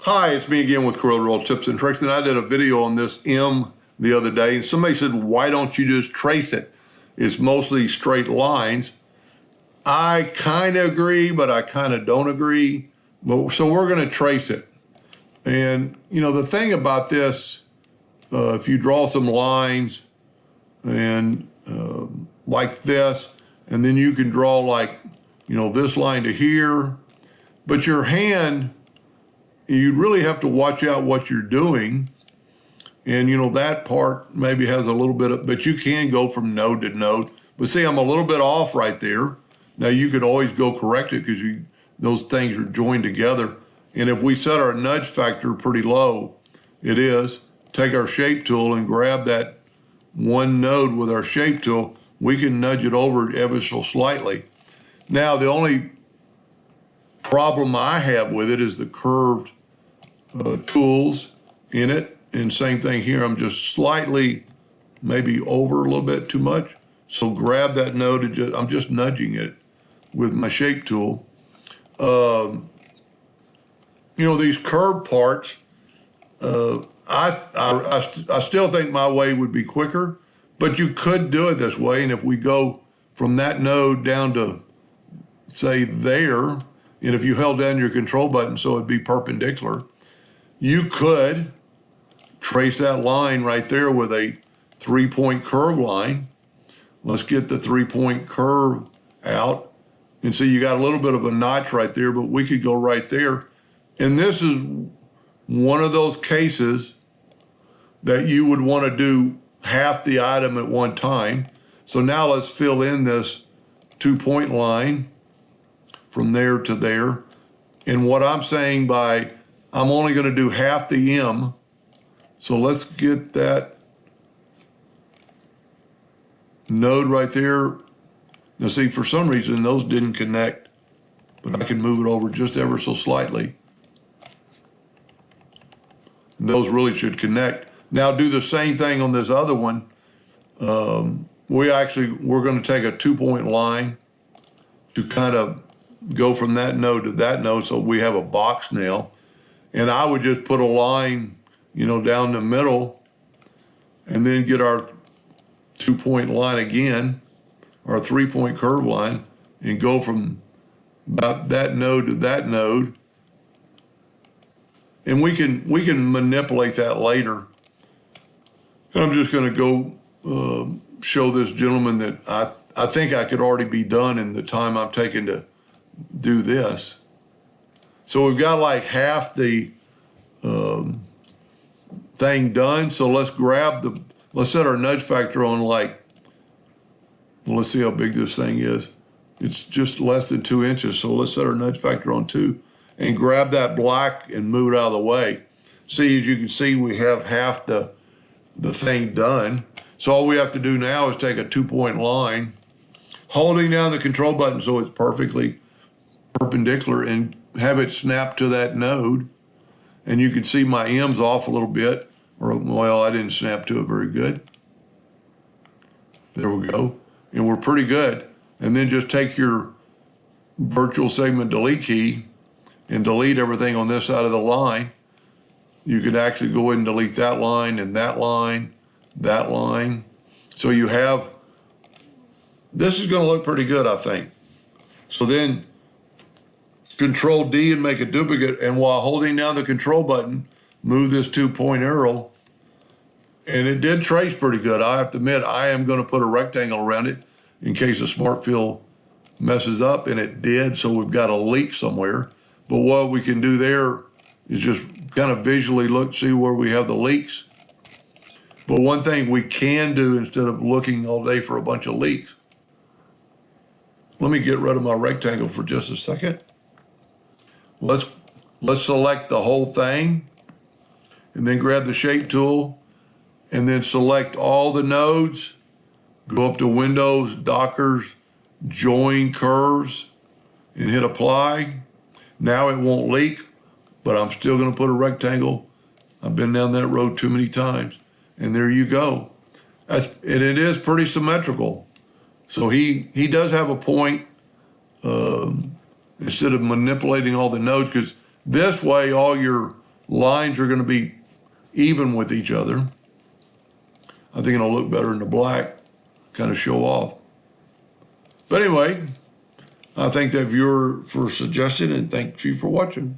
Hi, it's me again with Corel Tips and Tricks, and I did a video on this M the other day, and somebody said, why don't you just trace it? It's mostly straight lines. I kind of agree, but I kind of don't agree. So we're going to trace it. And, the thing about this, if you draw some lines and like this, and then you can draw like, this line to here, but your hand, you really have to watch out what you're doing. And, that part maybe has a little bit of, but you can go from node to node. But see, I'm a little bit off right there. Now you could always go correct it because those things are joined together. And if we set our nudge factor pretty low, it is, take our shape tool and grab that one node with our shape tool, we can nudge it over ever so slightly. Now, the only problem I have with it is the curved tools in it. And same thing here, I'm just slightly maybe over a little bit too much. So grab that node and I'm just nudging it with my shape tool. These curved parts, I still think my way would be quicker, but you could do it this way. And if we go from that node down to, say, there, and if you held down your control button so it'd be perpendicular, you could trace that line right there with a 3-point curve line. Let's get the 3-point curve out. And so you got a little bit of a notch right there, but we could go right there. And this is one of those cases that you would want to do half the item at one time. So now let's fill in this 2-point line from there to there. And what I'm saying by I'm only going to do half the M. So let's get that node right there. Now see, for some reason, those didn't connect, but I can move it over just ever so slightly. Those really should connect. Now do the same thing on this other one. We're going to take a 2-point line to kind of go from that node to that node so we have a box now. And I would just put a line, down the middle and then get our 2-point line again, our 3-point curve line, and go from about that node to that node. And we can manipulate that later. And I'm just going to go show this gentleman that I think I could already be done in the time I'm taking to do this. So we've got like half the thing done. So let's set our nudge factor on let's see how big this thing is. It's just less than 2 inches. So let's set our nudge factor on 2 and grab that black and move it out of the way. See, as you can see, we have half the thing done. So all we have to do now is take a 2-point line, holding down the control button so it's perfectly perpendicular, and have it snap to that node. And you can see my M's off a little bit, or well, I didn't snap to it very good. There we go. And we're pretty good. And then just take your virtual segment delete key and delete everything on this side of the line. You could actually go ahead and delete that line and that line, that line. So you have, this is going to look pretty good, I think. So then Control D and make a duplicate, and while holding down the control button, move this 2-point arrow. And it did trace pretty good. I have to admit, I am going to put a rectangle around it in case the smart fill messes up, and it did, so we've got a leak somewhere. But what we can do there is just kind of visually look, see where we have the leaks. But one thing we can do instead of looking all day for a bunch of leaks, let me get rid of my rectangle for just a second. Let's select the whole thing and then grab the shape tool and then select all the nodes, go up to Windows, Dockers, Join Curves, and hit apply. Now it won't leak, but I'm still going to put a rectangle. I've been down that road too many times. And there you go. And it is pretty symmetrical. So he does have a point. Instead of manipulating all the nodes, because this way all your lines are going to be even with each other. I think it'll look better in the black, kind of show off. But anyway, I thank that viewer for suggesting and thank you for watching.